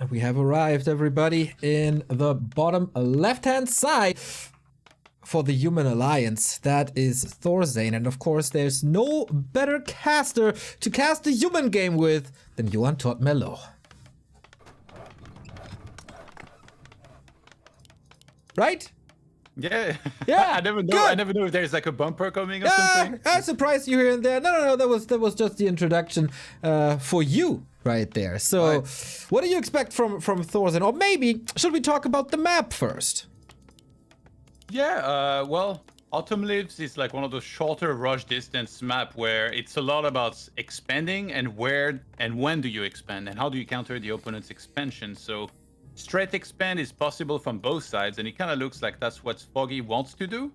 We have arrived, everybody, in the bottom left-hand side for the Human Alliance. That is ThorZaIN, and of course there's no better caster to cast the human game with than Johan Todd Mello. Right? Yeah. Yeah. I never know. Good. I never know if there's like a bumper coming or something. I surprised you here and there. No, that was just the introduction for you right there. So, what do you expect from ThorZaIN? Or maybe should we talk about the map first? Yeah. Well, Autumn Leaves is like one of those shorter rush distance map where it's a lot about expanding and where and when do you expand and how do you counter the opponent's expansion. So straight expand is possible from both sides, and it kind of looks like that's what Foggy wants to do.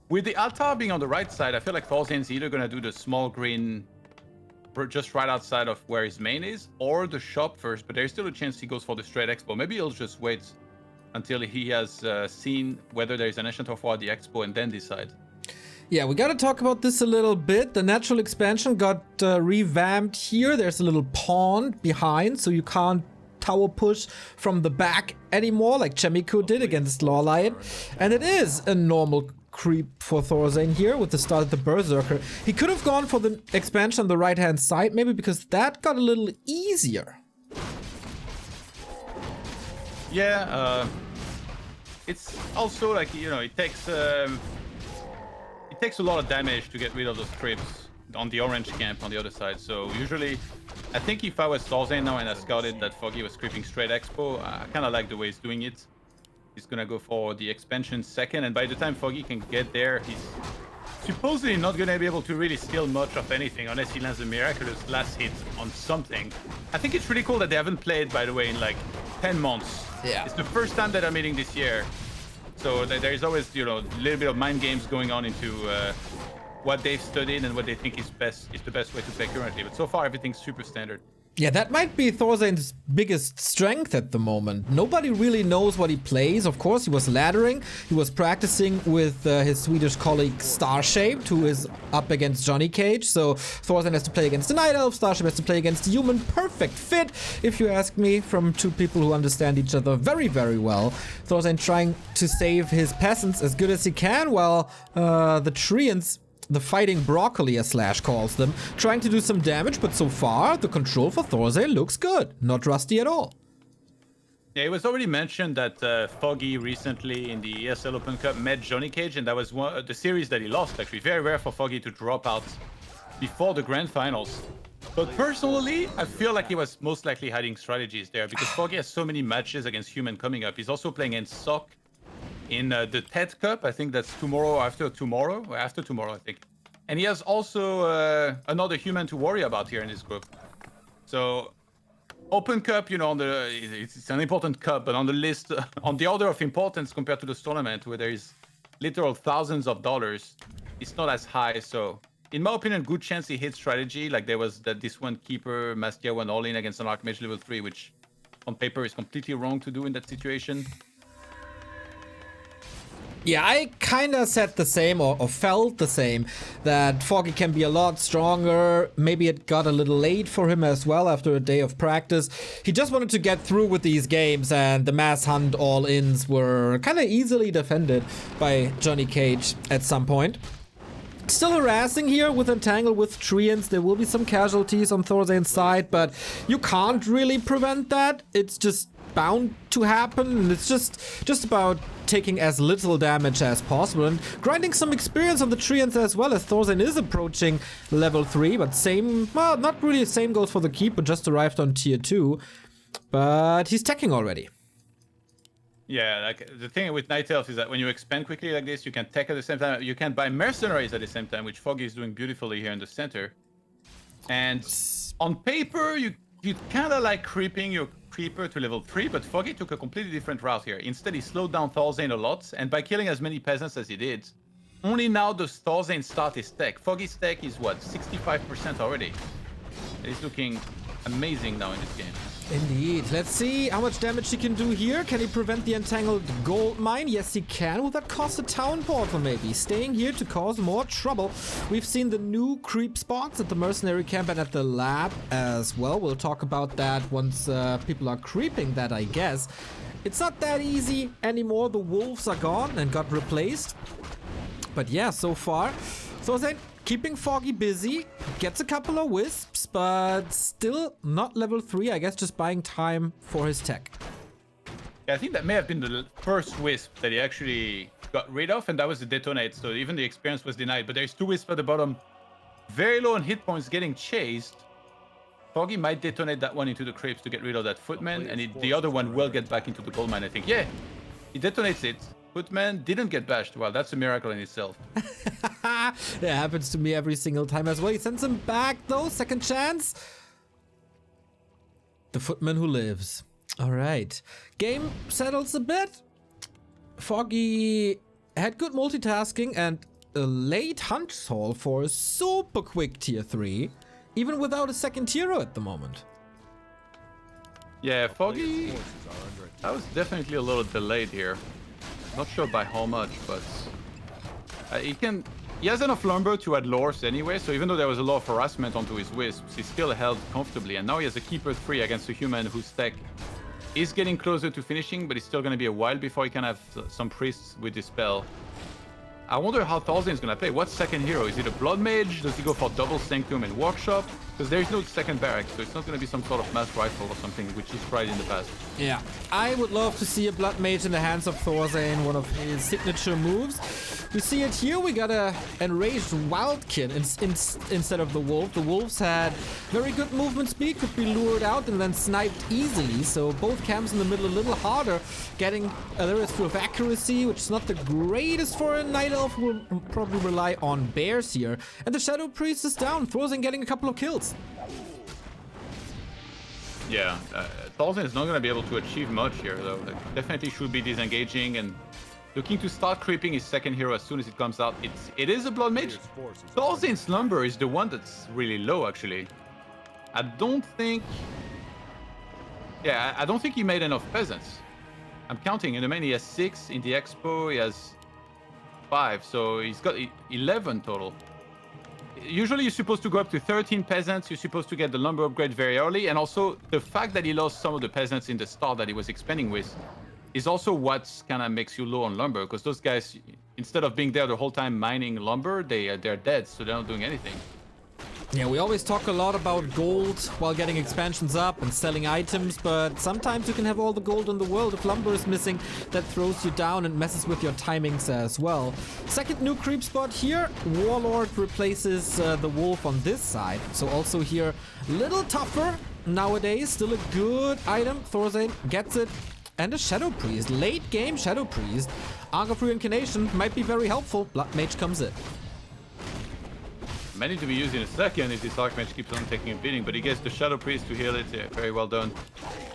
With the altar being on the right side, I feel like ThorZaIN's either going to do the small green just right outside of where his main is, or the shop first, but there's still a chance he goes for the straight expo. Maybe he'll just wait until he has seen whether there's an Ancient of War at the expo and then decide. Yeah, we gotta talk about this a little bit. The natural expansion got revamped here. There's a little pond behind, so you can't tower push from the back anymore like Chemico did against Lawlion. And it is a normal creep for ThorZaIN here with the start of the Berserker. He could have gone for the expansion on the right hand side, maybe because that got a little easier. Yeah, it's also like, you know, it takes a lot of damage to get rid of those creeps on the orange camp on the other side. So usually, I think if I was ThorZaIN now and I scouted that Foggy was creeping straight expo, I kind of like the way he's doing it. He's gonna go for the expansion second, and by the time Foggy can get there, he's supposedly not gonna be able to really steal much of anything unless he lands a miraculous last hit on something. I think it's really cool that they haven't played, by the way, in like 10 months. Yeah. It's the first time that I'm meeting this year. So there is always, you know, a little bit of mind games going on into what they've studied and what they think is the best way to play currently. But so far, everything's super standard. Yeah, that might be ThorZaIN's biggest strength at the moment. Nobody really knows what he plays. Of course, he was laddering. He was practicing with his Swedish colleague Starshaped, who is up against Johnny Cage. So ThorZaIN has to play against the Night Elf. Starshaped has to play against the Human. Perfect fit, if you ask me, from two people who understand each other very, very well. ThorZaIN trying to save his peasants as good as he can, while the Treants, the fighting broccoli, as Slash calls them, trying to do some damage, but so far the control for ThorZaIN looks good. Not rusty at all. Yeah, it was already mentioned that Foggy recently in the ESL Open Cup met Johnny Cage, and that was the series that he lost, actually. Very rare for Foggy to drop out before the grand finals. But personally, I feel like he was most likely hiding strategies there, because Foggy has so many matches against Human coming up. He's also playing against Sock in the TED Cup. I think that's tomorrow, after tomorrow, I think. And he has also another Human to worry about here in this group. So Open Cup, you know, it's an important cup, but on the list, on the order of importance compared to this tournament, where there is literal thousands of dollars, it's not as high. So in my opinion, good chance he hits strategy, like there was this one keeper, Mastia went all in against an Archmage level 3, which on paper is completely wrong to do in that situation. Yeah, I kind of said the same, or felt the same, that Foggy can be a lot stronger. Maybe it got a little late for him as well after a day of practice. He just wanted to get through with these games, and the mass hunt all-ins were kind of easily defended by Johnny Cage at some point. Still harassing here with Entangle with Treants. There will be some casualties on ThorZaIN's side, but you can't really prevent that. It's just bound to happen, and it's just about taking as little damage as possible and grinding some experience on the Treants as well, as ThorZaIN is approaching level 3, but same, well, not really same goes for the Keeper, just arrived on tier 2, but he's teching already. Yeah, like the thing with Night Elf is that when you expand quickly like this, you can tech at the same time, you can buy mercenaries at the same time, which Foggy is doing beautifully here in the center. And on paper, you kind of like creeping your Creeper to level 3, but Foggy took a completely different route here. Instead, he slowed down ThorZaIN a lot, and by killing as many peasants as he did, only now does ThorZaIN start his tech. Foggy's tech is what, 65% already? He's looking amazing now in this game. Indeed. Let's see how much damage he can do here. Can he prevent the entangled gold mine? Yes, he can. Will that cost a town portal maybe? Staying here to cause more trouble. We've seen the new creep spots at the mercenary camp and at the lab as well. We'll talk about that once people are creeping that, I guess. It's not that easy anymore. The wolves are gone and got replaced. But yeah, so far, ThorZaIN keeping Foggy busy, gets a couple of wisps, but still not level 3. I guess just buying time for his tech. Yeah, I think that may have been the first wisp that he actually got rid of, and that was the detonate, so even the experience was denied. But there's 2 wisps at the bottom, very low on hit points, getting chased. Foggy might detonate that one into the crypts to get rid of that footman, and the other one will get back into the gold mine, I think. Yeah, he detonates it. Footman didn't get bashed. Well, that's a miracle in itself. It happens to me every single time as well. He sends him back though. Second chance. The footman who lives. All right. Game settles a bit. Foggy had good multitasking and a late hunt haul for a super quick tier 3. Even without a second hero at the moment. Yeah, Foggy, that was definitely a little delayed here. Not sure by how much, but he has enough lumber to add lures anyway, so even though there was a lot of harassment onto his wisps, he still held comfortably, and now he has a keeper 3 against a human whose tech is getting closer to finishing, but it's still going to be a while before he can have some priests with his spell. I wonder how ThorZaIN is going to play. What second hero? Is it a Blood Mage? Does he go for double Sanctum and Workshop? Because there is no second barrack, so it's not going to be some sort of mass rifle or something, which he's tried in the past. Yeah, I would love to see a Blood Mage in the hands of ThorZaIN, one of his signature moves. We see it here. We got a enraged Wildkin instead of the Wolf. The Wolves had very good movement speed, could be lured out and then sniped easily. So both camps in the middle a little harder. Getting a little of accuracy, which is not the greatest for a Night Elf. Will probably rely on bears here. And the Shadow Priest is down. ThorZaIN getting a couple of kills. Yeah, ThorZaIN is not going to be able to achieve much here, though. Like, definitely should be disengaging and looking to start creeping his second hero as soon as it comes out. It is a Blood Mage. ThorZaIN's lumber is the one that's really low, actually. I don't think he made enough peasants. I'm counting. In the main, he has 6. In the expo, he has 5. So he's got 11 total. Usually you're supposed to go up to 13 peasants. You're supposed to get the lumber upgrade very early. And also the fact that he lost some of the peasants in the start that he was expanding with is also what kind of makes you low on lumber. Because those guys, instead of being there the whole time mining lumber, they're dead. So they're not doing anything. Yeah, we always talk a lot about gold while getting expansions up and selling items, but sometimes you can have all the gold in the world. If lumber is missing, that throws you down and messes with your timings as well. Second new creep spot here. Warlord replaces the wolf on this side. So also here, little tougher nowadays. Still a good item. ThorZaIN gets it. And a Shadow Priest. Late game Shadow Priest. Arc of Reincarnation might be very helpful. Blood Mage comes in. Many to be used in a second if this Archmage keeps on taking a beating, but he gets the Shadow Priest to heal it. Yeah, very well done.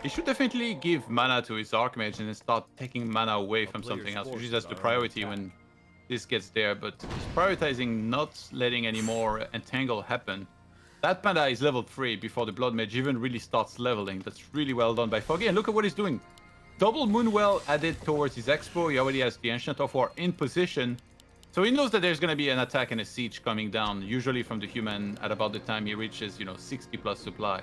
He should definitely give mana to his Archmage and then start taking mana away from something else. Usually that's the priority when this gets there, but he's prioritizing not letting any more Entangle happen. That Panda is level 3 before the Blood Mage even really starts leveling. That's really well done by Foggy, and look at what he's doing. Double Moonwell added towards his Expo. He already has the Ancient of War in position. So he knows that there's going to be an attack and a siege coming down, usually from the human at about the time he reaches, 60 plus supply.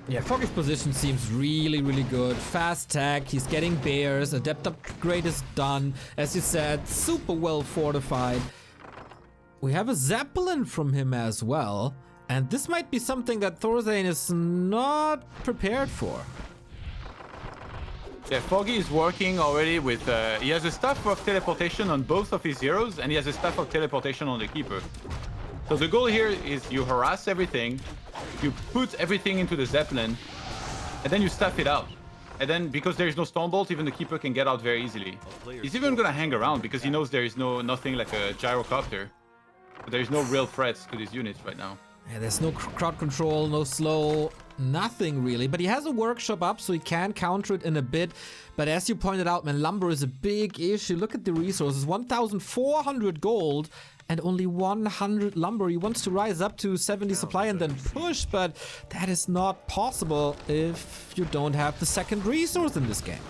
Yeah, Foggy's position seems really, really good. Fast tech, he's getting bears, Adept upgrade is done. As you said, super well fortified. We have a Zeppelin from him as well. And this might be something that ThorZaIN is not prepared for. Yeah, Foggy is working already with... he has a staff of teleportation on both of his heroes, and he has a staff of teleportation on the Keeper. So the goal here is you harass everything, you put everything into the Zeppelin, and then you staff it out. And then, because there is no Stormbolt, even the Keeper can get out very easily. He's even going to hang around, because he knows there is nothing like a gyrocopter. But there is no real threats to these units right now. Yeah, there's no crowd control, no slow, nothing really. But he has a workshop up, so he can counter it in a bit. But as you pointed out, man, lumber is a big issue. Look at the resources, 1,400 gold and only 100 lumber. He wants to rise up to 70 supply and then push, but that is not possible if you don't have the second resource in this game.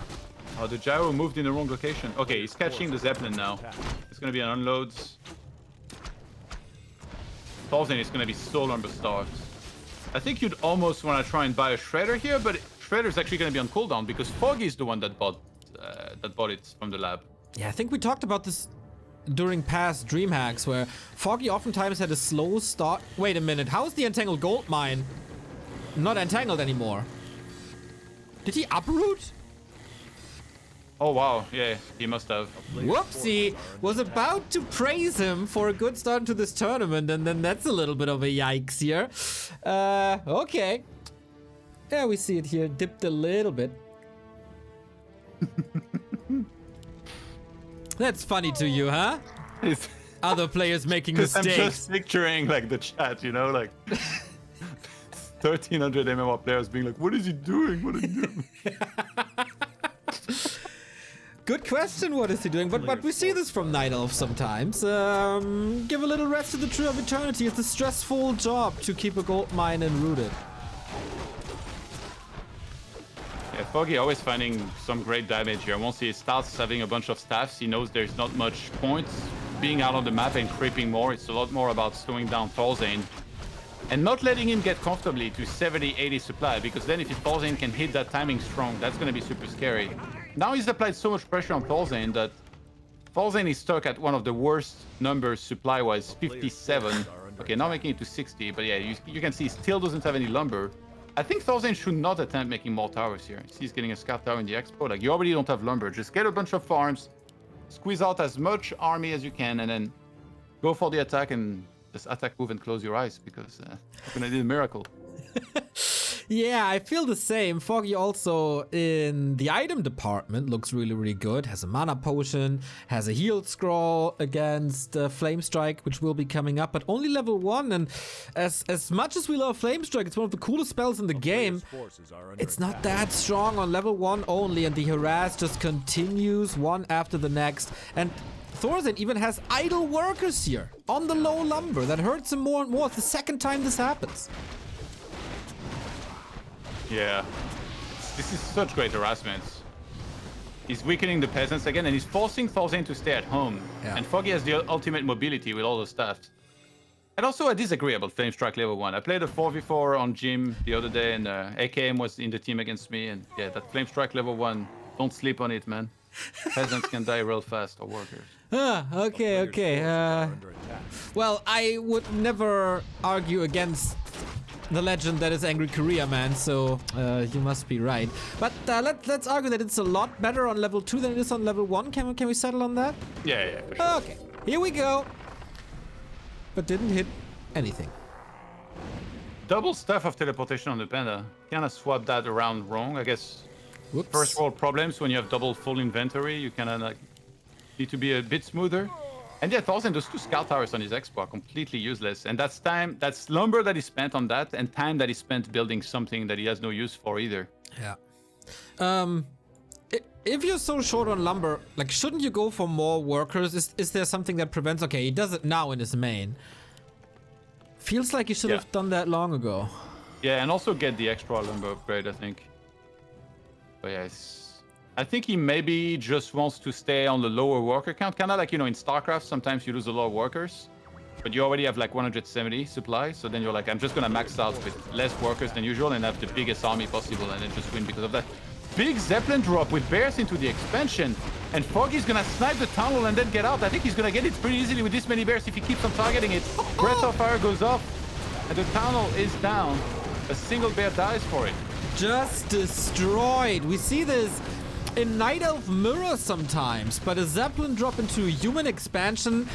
Oh, the gyro moved in the wrong location. Okay, he's catching the Zeppelin now. It's gonna be an unloads. ThorZaIN is gonna be so lumber starved. I think you'd almost want to try and buy a shredder here, but shredder's actually gonna be on cooldown because Foggy is the one that bought it from the lab. Yeah, I think we talked about this during past DreamHacks where Foggy oftentimes had a slow start. Wait a minute, how is the entangled gold mine not entangled anymore? Did he uproot? Oh wow, yeah, he must have. Whoopsie! Was about to praise him for a good start to this tournament, and then that's a little bit of a yikes here. Okay. Yeah, we see it here, dipped a little bit. That's funny to you, huh? Other players making mistakes. I'm just picturing like the chat, you know, like 1,300 MMR players being like, "What is he doing? What is he doing?" Good question, what is he doing? But we see this from Night Elf sometimes. Give a little rest to the Tree of Eternity. It's a stressful job to keep a gold mine enrooted. Yeah, Foggy always finding some great damage here. Once he starts having a bunch of staffs, he knows there's not much point being out on the map and creeping more. It's a lot more about slowing down ThorZaIN and not letting him get comfortably to 70, 80 supply, because then if his ThorZaIN can hit that timing strong, that's going to be super scary. Now he's applied so much pressure on ThorZaIN that ThorZaIN is stuck at one of the worst numbers supply-wise, 57. Okay, now making it to 60, but yeah, you can see he still doesn't have any lumber. I think ThorZaIN should not attempt making more towers here. He's getting a scout tower in the expo. Like, you already don't have lumber. Just get a bunch of farms, squeeze out as much army as you can, and then go for the attack and just attack, move, and close your eyes, because you're gonna need a miracle. Yeah, I feel the same. Foggy also in the item department looks really, really good. Has a mana potion, has a heal scroll against Flame Strike, which will be coming up, but only level 1. And as much as we love Flame Strike, it's one of the coolest spells in the game. It's not that strong on level 1 only, and the harass just continues one after the next. And ThorZaIN even has idle workers here on the low lumber. That hurts him more and more. It's the second time this happens. Yeah, this is such great harassment. He's weakening the peasants again, and he's forcing ThorZaIN to stay at home. Yeah. And Foggy has the ultimate mobility with all the staff. And also a disagreeable Flame Strike level 1. I played a 4v4 on Gym the other day, and AKM was in the team against me. And yeah, that Flame Strike level 1, don't sleep on it, man. Peasants can die real fast, or workers. Okay. Well, I would never argue against the legend that is Angry Korea Man, so you must be right. But let's argue that it's a lot better on level 2 than it is on level 1. Can we settle on that? Yeah, for sure. Okay, here we go. But didn't hit anything. Double stuff of teleportation on the panda. Kind of swap that around wrong, I guess. Whoops. First world problems when you have double full inventory. You kind of like need to be a bit smoother. And yeah, ThorZaIN, those 2 scout towers on his expo are completely useless. And that's time, that's lumber that is spent on that, and time that is spent building something that he has no use for either. Yeah. If you're so short on lumber, like, shouldn't you go for more workers? Is there something that prevents? Okay, he does it now in his main. Feels like he should have done that long ago. Yeah, and also get the extra lumber upgrade, I think. But yeah, I think he maybe just wants to stay on the lower worker count. Kind of like, you know, in StarCraft, sometimes you lose a lot of workers, but you already have like 170 supply. So then you're like, I'm just going to max out with less workers than usual and have the biggest army possible and then just win because of that. Big Zeppelin drop with bears into the expansion. And Foggy's going to snipe the tunnel and then get out. I think he's going to get it pretty easily with this many bears if he keeps on targeting it. Breath of Fire goes off and the tunnel is down. A single bear dies for it. Just destroyed. We see this in Night Elf Mirror sometimes, but a Zeppelin drop into human expansion,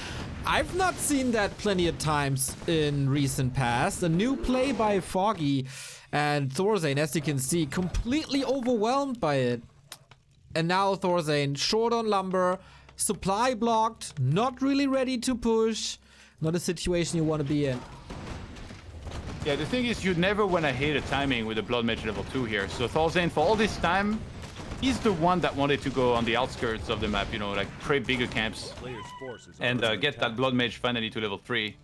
I've not seen that plenty of times in recent past. A new play by Foggy, and ThorZaIN, as you can see, completely overwhelmed by it. And now ThorZaIN short on lumber, supply blocked, not really ready to push. Not a situation you want to be in. Yeah, the thing is, you never want to hit a timing with a Blood Mage level 2 here. So ThorZaIN, for all this time, he's the one that wanted to go on the outskirts of the map, you know, like create bigger camps and get that Blood Mage finally to level 3.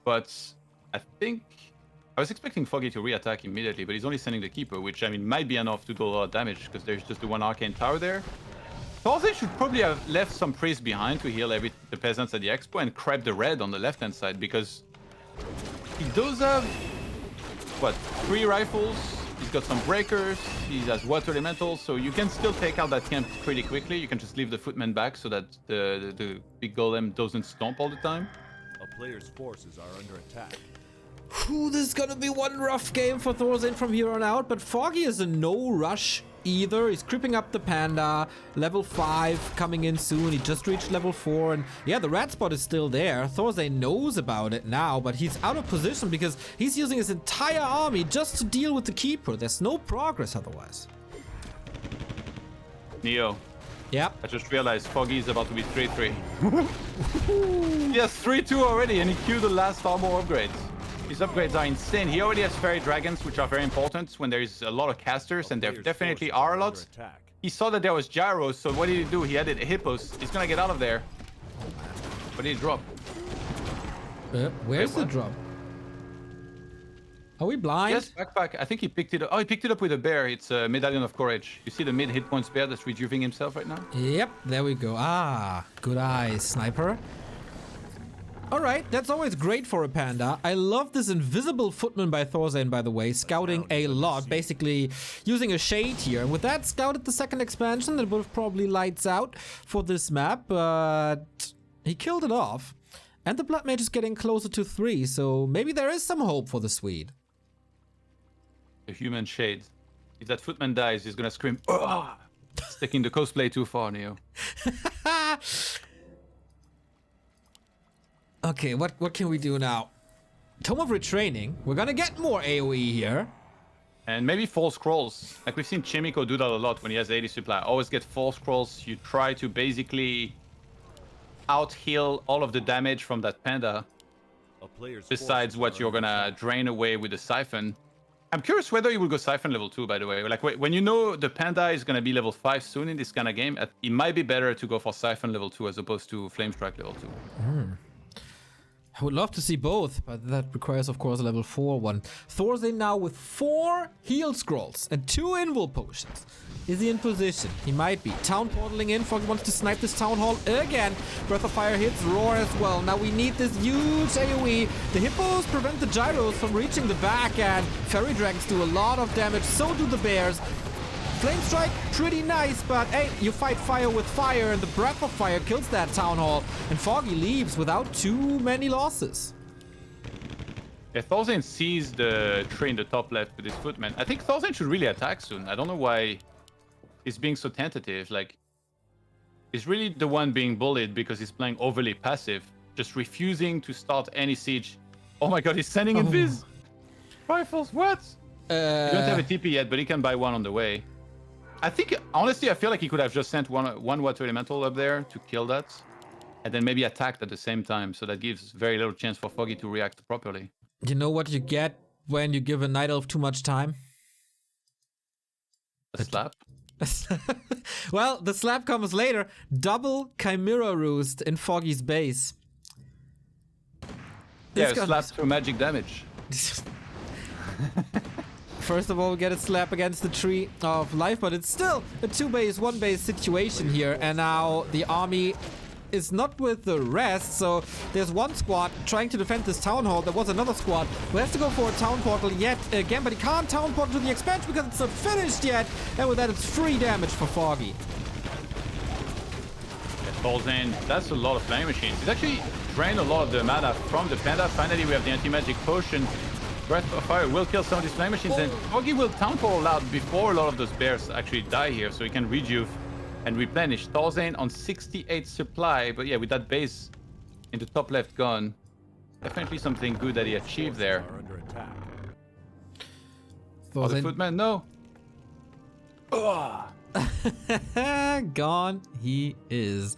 But I think I was expecting Foggy to re-attack immediately, but he's only sending the Keeper, which, I mean, might be enough to do a lot of damage because there's just the one Arcane Tower there. ThorZaIN should probably have left some priests behind to heal the peasants at the expo and crab the red on the left-hand side because he does have, what, 3 rifles, he's got some breakers, he has water elementals, so you can still take out that camp pretty quickly. You can just leave the footmen back so that the big golem doesn't stomp all the time. A player's forces are under attack. Ooh, this is gonna be one rough game for ThorZaIN from here on out, but Foggy is in no rush either. He's creeping up the panda, level 5 coming in soon. He just reached level 4, and yeah, the rat spot is still there. ThorZaIN knows about it now, but he's out of position because he's using his entire army just to deal with the Keeper. There's no progress otherwise. Neo. Yeah. I just realized Foggy is about to be 3-3. He has 3-2 already, and he queued the last armor upgrades. His upgrades are insane. He already has fairy dragons, which are very important when there is a lot of casters, and there definitely are a lot. He saw that there was gyros, so what did he do? He added hippos. He's gonna get out of there. What did he drop? Where's the drop? Are we blind? Yes, backpack. I think he picked it up. Oh, he picked it up with a bear. It's a Medallion of Courage. You see the mid hit points bear that's rejuvenating himself right now? Yep, there we go. Ah, good eye, sniper. Alright, that's always great for a panda. I love this invisible footman by ThorZaIN, by the way, scouting a lot, basically using a shade here. And with that scouted the second expansion, that would have probably lights out for this map, but he killed it off. And the Blood Mage is getting closer to 3, so maybe there is some hope for the Swede. A human shade. If that footman dies, he's gonna scream, "Ugh!" Sticking the cosplay too far, Neo. Okay, what can we do now? Tome of Retraining. We're gonna get more AoE here. And maybe false scrolls. Like we've seen Chimico do that a lot when he has 80 supply. Always get false scrolls. You try to basically out-heal all of the damage from that panda. Besides what you're gonna drain away with the Siphon. I'm curious whether you will go Siphon level 2, by the way. Like when you know the panda is gonna be level 5 soon in this kind of game, it might be better to go for Siphon level 2 as opposed to Flame Strike level 2. I would love to see both, but that requires, of course, a level 4 one. ThorZaIN now with 4 heal scrolls and 2 invul potions. Is he in position? He might be. Town portaling in. Foggy wants to snipe this town hall again. Breath of Fire hits Roar as well. Now we need this huge AoE. The hippos prevent the gyros from reaching the back, and fairy dragons do a lot of damage. So do the bears. Flame Strike, pretty nice, but hey, you fight fire with fire, and the Breath of Fire kills that town hall, and Foggy leaves without too many losses. Yeah, ThorZaIN sees the tree in the top left with his footman. I think ThorZaIN should really attack soon. I don't know why he's being so tentative. Like, he's really the one being bullied because he's playing overly passive, just refusing to start any siege. Oh my god, he's sending invis! Rifles, what? He don't have a TP yet, but he can buy one on the way. I think, honestly, I feel like he could have just sent one water elemental up there to kill that, and then maybe attacked at the same time, so that gives very little chance for Foggy to react properly. You know what you get when you give a Night Elf too much time? A slap? Well, the slap comes later. Double Chimera Roost in Foggy's base. Yeah, slap through magic damage. First of all, we get a slap against the Tree of Life, but it's still a 2-base, 1-base situation here. And now the army is not with the rest, so there's one squad trying to defend this town hall. There was another squad who has to go for a town portal yet again, but he can't town portal to the expansion because it's not finished yet. And with that, it's free damage for Foggy. ThorZaIN, that's a lot of flame machines. He's actually drained a lot of the mana from the panda. Finally, we have the anti-magic potion. Breath of Fire will kill some of these flame machines, and Foggy will town portal out before a lot of those bears actually die here, so he can rejuve and replenish. ThorZaIN on 68 supply, but yeah, with that base in the top left gone, definitely something good that he achieved there. Oh, the footman, no. Gone he is.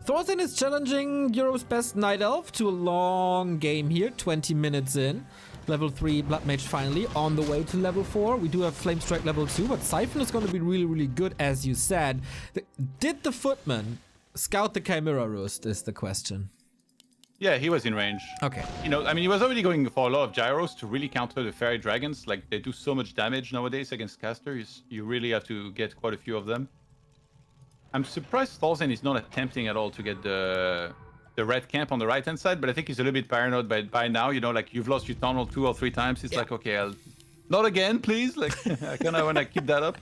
ThorZaIN is challenging Europe's best Night Elf to a long game here, 20 minutes in. Level 3 Blood Mage finally on the way to level 4. We do have Flame Strike level 2, but Siphon is going to be really, really good, as you said. Did the Footman scout the Chimera Roost is the question. Yeah, he was in range. Okay. You know, I mean, he was already going for a lot of gyros to really counter the fairy dragons. Like, they do so much damage nowadays against casters. You really have to get quite a few of them. I'm surprised ThorZaIN is not attempting at all to get the red camp on the right-hand side, but I think he's a little bit paranoid by now. You know, like, you've lost your tunnel 2 or 3 times. It's like, okay, I'll... Not again, please. Like, I kind of want to keep that up.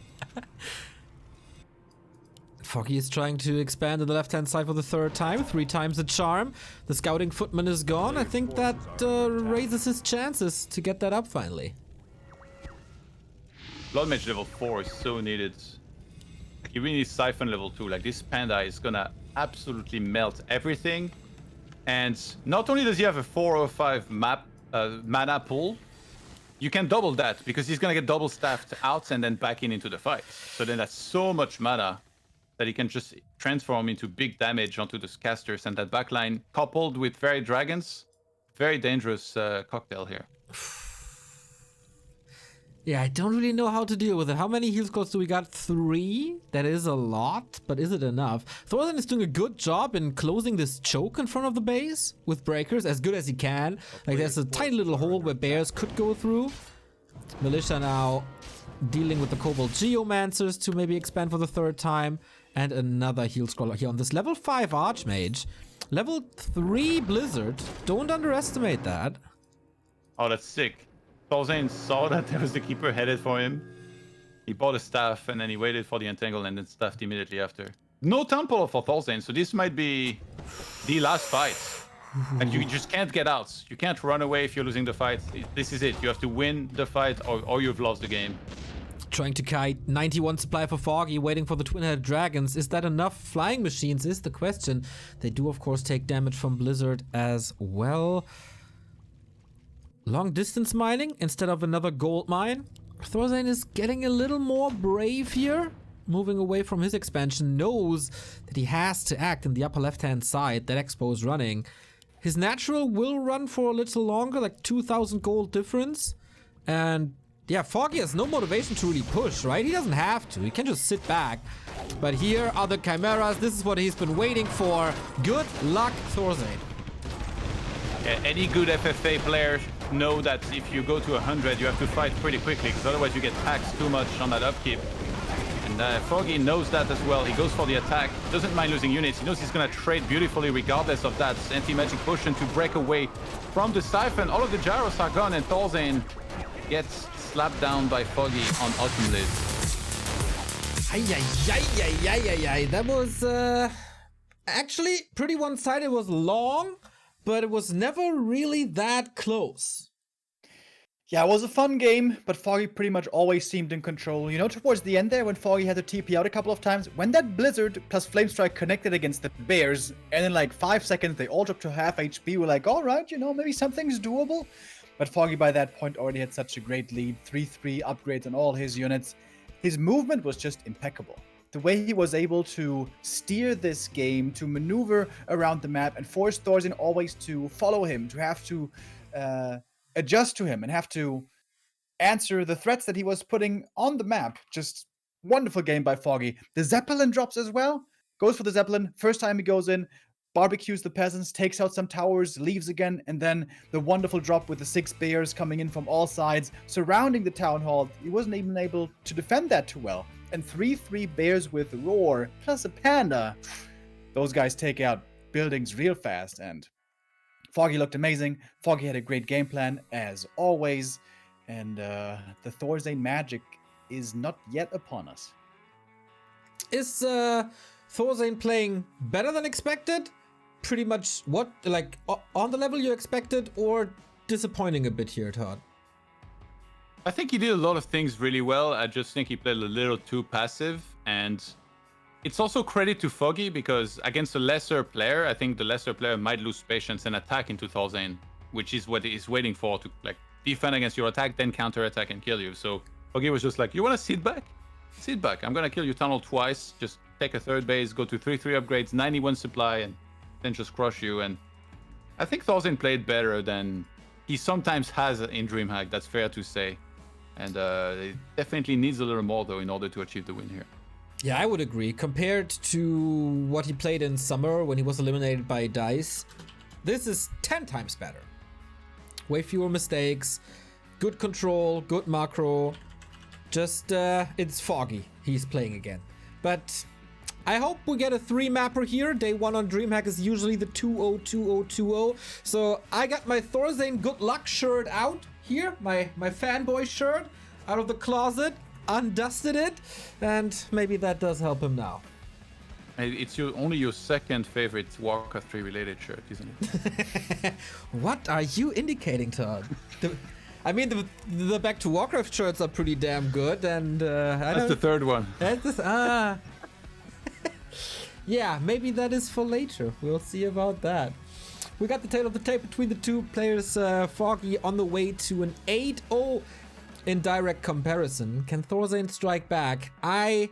Foggy is trying to expand to the left-hand side for the 3rd time. 3 times the charm. The scouting footman is gone. I think that raises his chances to get that up finally. Blood Mage level 4 is so needed. You really need Siphon level 2. Like, this panda is gonna absolutely melt everything. And not only does he have a 4 or 5 mana pool, you can double that because he's gonna get double staffed out and then back into the fight. So then that's so much mana that he can just transform into big damage onto the casters, and that backline coupled with fairy dragons, very dangerous cocktail here. Yeah, I don't really know how to deal with it. How many heal scrolls do we got? 3? That is a lot, but is it enough? ThorZaIN is doing a good job in closing this choke in front of the base with breakers as good as he can. Like, there's a tiny little hole where bears could go through. Militia now dealing with the Cobalt Geomancers to maybe expand for the 3rd time. And another heal scroll here on this level 5 Archmage. Level 3 Blizzard. Don't underestimate that. Oh, that's sick. ThorZaIN saw that there was the keeper headed for him. He bought a staff and then he waited for the entangle and then staffed immediately after. No town portal for ThorZaIN, so this might be the last fight. And you just can't get out. You can't run away if you're losing the fight. This is it. You have to win the fight or you've lost the game. Trying to kite 91 supply for Foggy, waiting for the twin-headed dragons. Is that enough flying machines is the question. They do, of course, take damage from Blizzard as well. Long distance mining instead of another gold mine. ThorZaIN is getting a little more brave here. Moving away from his expansion, knows that he has to act in the upper left-hand side. That expo is running. His natural will run for a little longer, like 2,000 gold difference. And yeah, Foggy has no motivation to really push, right? He doesn't have to. He can just sit back. But here are the Chimeras. This is what he's been waiting for. Good luck, ThorZaIN. Yeah, any good FFA player know that if you go to 100, you have to fight pretty quickly, because otherwise you get taxed too much on that upkeep. And Foggy knows that as well. He goes for the attack, doesn't mind losing units. He knows he's going to trade beautifully regardless of that anti-magic potion to break away from the Siphon. All of the gyros are gone, and ThorZaIN gets slapped down by Foggy on Autumn Lid. That was actually pretty one-sided. It was long, but it was never really that close. Yeah, it was a fun game, but Foggy pretty much always seemed in control. You know, towards the end there, when Foggy had to TP out a couple of times, when that Blizzard plus Flame Strike connected against the Bears, and in like 5 seconds they all dropped to half HP, we're like, alright, you know, maybe something's doable. But Foggy by that point already had such a great lead, 3-3 upgrades on all his units. His movement was just impeccable. The way he was able to steer this game, to maneuver around the map, and force ThorZaIN always to follow him, to have to adjust to him and have to answer the threats that he was putting on the map. Just wonderful game by Foggy. The Zeppelin drops as well. Goes for the Zeppelin. First time he goes in, barbecues the peasants, takes out some towers, leaves again, and then the wonderful drop with the 6 bears coming in from all sides, surrounding the town hall. He wasn't even able to defend that too well. And 3-3 bears with roar, plus a panda. Those guys take out buildings real fast, and Foggy looked amazing. Foggy had a great game plan, as always. And the ThorZaIN magic is not yet upon us. Is ThorZaIN playing better than expected? Pretty much what, like, on the level you expected, or disappointing a bit here, Todd? I think he did a lot of things really well. I just think he played a little too passive, and it's also credit to Foggy, because against a lesser player, I think the lesser player might lose patience and attack into ThorZaIN, which is what he's waiting for, to like defend against your attack, then counter attack and kill you. So Foggy was just like, you want to sit back? Sit back. I'm going to kill you tunnel twice. Just take a 3rd base, go to 3-3 upgrades, 91 supply, and then just crush you. And I think ThorZaIN played better than he sometimes has in DreamHack. That's fair to say, and it definitely needs a little more though in order to achieve the win here. Yeah, I would agree. Compared to what he played in summer when he was eliminated by DICE, this is 10 times better. Way fewer mistakes, good control, good macro. Just, it's Foggy he's playing again. But I hope we get a 3-mapper here. Day 1 on DreamHack is usually the 202020. So I got my ThorZaIN good luck shirt out here, my fanboy shirt out of the closet. Undusted it, and maybe that does help him now. It's only your second favorite WarCraft 3 related shirt, isn't it? What are you indicating, Todd? I mean, the Back to WarCraft shirts are pretty damn good, and That's the third one. Yeah, maybe that is for later. We'll see about that. We got the tail of the tape between the two players. Foggy on the way to an 8-0 in direct comparison. Can ThorZaIN strike back? I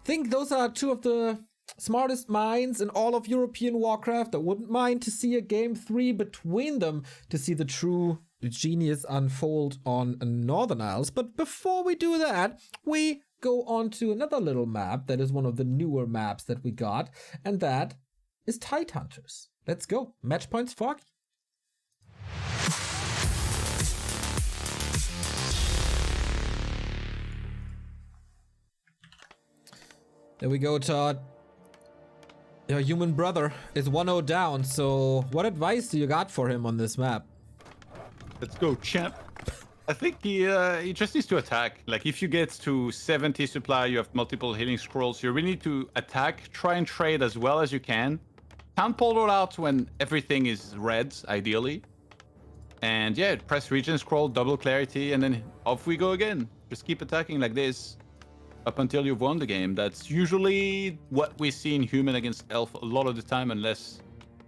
think those are two of the smartest minds in all of European Warcraft. I wouldn't mind to see a game 3 between them to see the true genius unfold on Northern Isles. But before we do that, we go on to another little map that is one of the newer maps that we got, and that is Tidehunters. Let's go. Match points, Foggy. There we go, Todd. Your human brother is 1-0 down, so what advice do you got for him on this map? Let's go, champ. I think he just needs to attack. Like, if you get to 70 supply, you have multiple healing scrolls, you really need to attack, try and trade as well as you can. Count portal out when everything is red, ideally. And yeah, press regen scroll, double clarity, and then off we go again. Just keep attacking like this up until you've won the game. That's usually what we see in human against elf a lot of the time, unless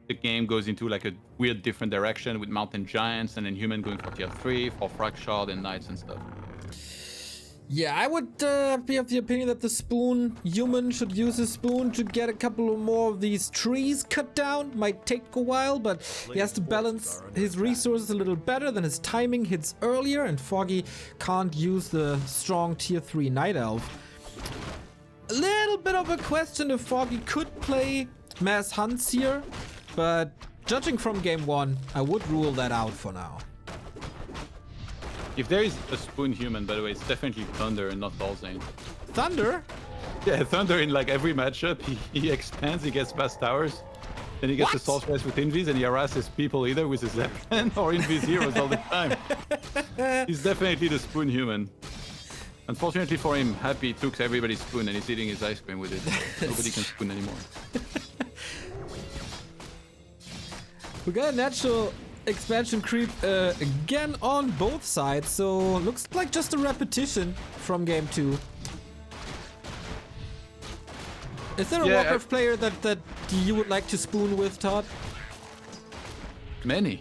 the game goes into like a weird different direction with mountain giants and then human going for tier 3 for frag shard and knights and stuff. Yeah, I would be of the opinion that the spoon human should use his spoon to get a couple of more of these trees cut down. Might take a while, but he has to balance his resources a little better than his timing hits earlier, and Foggy can't use the strong tier 3 night elf. A little bit of a question if Foggy could play mass hunts here, but judging from game 1, I would rule that out for now. If there is a spoon human, by the way, it's definitely Thunder and not ThorZaIN. Thunder? Yeah, Thunder in like every matchup, he expands, he gets past towers, then he gets What? a sorceress with invis and he harasses people either with his Zeppelin or invis heroes all the time. He's definitely the spoon human. Unfortunately for him, Happy took everybody's spoon and he's eating his ice cream with it. Nobody can spoon anymore. We got a natural expansion creep again on both sides, so looks like just a repetition from game 2. Is there a Warcraft player that you would like to spoon with, Todd? Many.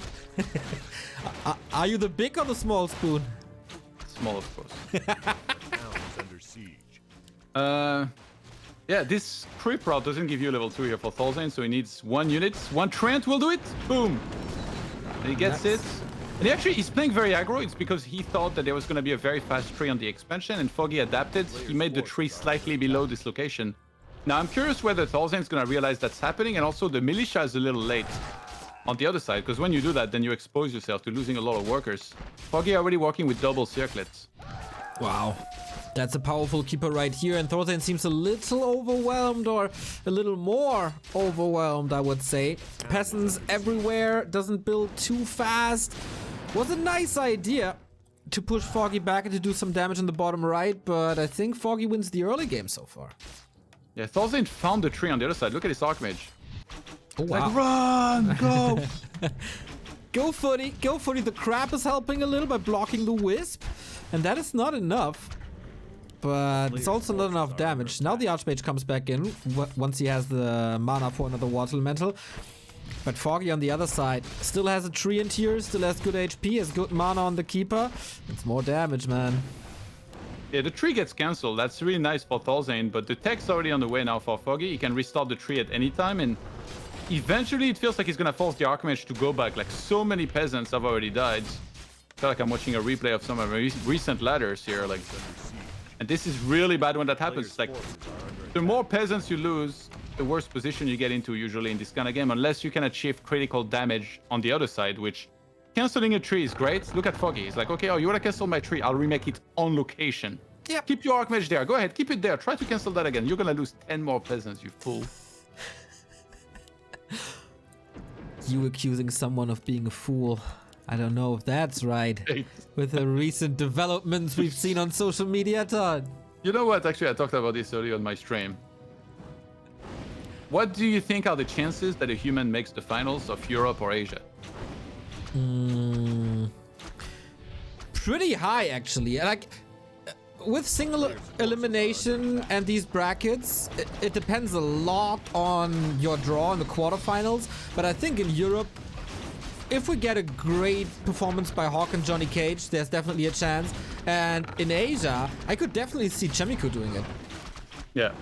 Are you the big or the small spoon? Small, of course. Towns under siege. Yeah, this creep route doesn't give you level 2 here for ThorZaIN, so he needs 1 unit. 1 Trent will do it. Boom. And he gets it. And he's playing very aggro. It's because he thought that there was going to be a very fast tree on the expansion, and Foggy adapted. He made the tree slightly below this location. Now, I'm curious whether ThorZaIN's going to realize that's happening, and also the militia is a little late on the other side, because when you do that, then you expose yourself to losing a lot of workers. Foggy already working with double circlets. Wow. That's a powerful keeper right here, and ThorZaIN seems a little overwhelmed, or a little more overwhelmed, I would say. Peasants everywhere, doesn't build too fast. Was a nice idea to push Foggy back and to do some damage in the bottom right, but I think Foggy wins the early game so far. Yeah, ThorZaIN found the tree on the other side. Look at this Archmage. Oh, wow. Like, run, go! Go footy, go footy. The crab is helping a little by blocking the wisp, and that is not enough. But it's also not enough damage. Now the Archmage comes back in once he has the mana for another Water Elemental. But Foggy on the other side still has a tree in tier, still has good HP, has good mana on the Keeper. It's more damage, man. Yeah, the tree gets cancelled. That's really nice for ThorZaIN, but the tech's already on the way now for Foggy. He can restart the tree at any time, and eventually it feels like he's gonna force the Archmage to go back. Like so many peasants have already died. I feel like I'm watching a replay of some of my recent ladders here. Like, and this is really bad when that happens. Like, the more peasants you lose, the worse position you get into usually in this kind of game, unless you can achieve critical damage on the other side, which canceling a tree is great. Look at Foggy. He's like, okay, oh, you want to cancel my tree? I'll remake it on location. Yeah. Keep your Archmage there. Go ahead, keep it there. Try to cancel that again. You're gonna lose 10 more peasants, you fool. You accusing someone of being a fool. I don't know if that's right. With the recent developments we've seen on social media, Todd. You know what? Actually, I talked about this earlier on my stream. What do you think are the chances that a human makes the finals of Europe or Asia? Pretty high, actually. Like, with single elimination and these brackets, it depends a lot on your draw in the quarterfinals. But I think in Europe, if we get a great performance by Hawk and Johnny Cage, there's definitely a chance. And in Asia, I could definitely see Chemico doing it. Yeah.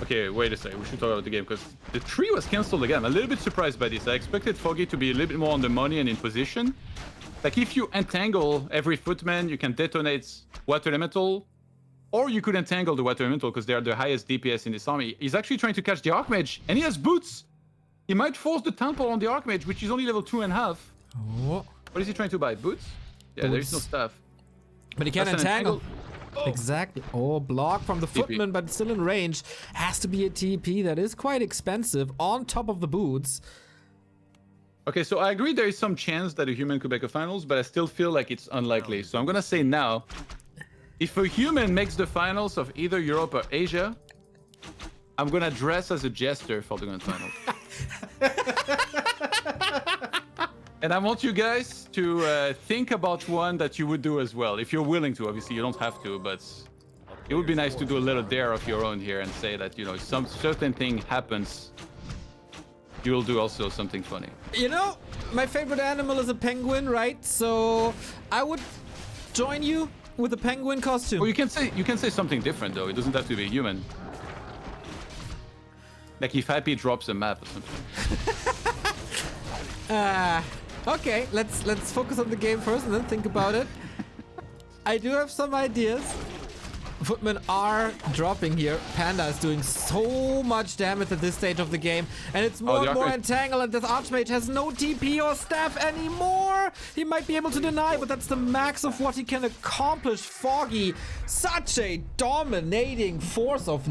Okay, wait a second. We should talk about the game because the tree was cancelled again. I'm a little bit surprised by this. I expected Foggy to be a little bit more on the money and in position. Like, if you entangle every footman, you can detonate Water Elemental, or you could entangle the Water Elemental because they are the highest DPS in this army. He's actually trying to catch the Archmage, and he has boots. He might force the Temple on the Archmage, which is only level 2.5. Oh. What is he trying to buy? Boots? Yeah, there is no staff. But he can That's an entangle. Oh. Exactly. Oh, block from the footman, but still in range. Has to be a TP. That is quite expensive on top of the boots. Okay, so I agree there is some chance that a human could make a finals, but I still feel like it's unlikely. So I'm gonna say now, if a human makes the finals of either Europe or Asia, I'm gonna dress as a jester for the grand final. And I want you guys to think about one that you would do as well, if you're willing to. Obviously, you don't have to, but it would be nice to do a little dare of your own here and say that, you know, if some certain thing happens, you'll do also something funny. You know, my favorite animal is a penguin, right? So I would join you with a penguin costume. Well, you can say something different though. It doesn't have to be a human. Like if Happy drops a map or something. Okay, let's focus on the game first and then think about it. I do have some ideas. Footmen are dropping here. Panda is doing so much damage at this stage of the game, and it's more and more entangled, and this Archmage has no TP or staff anymore. He might be able to deny, but that's the max of what he can accomplish. Foggy, such a dominating force of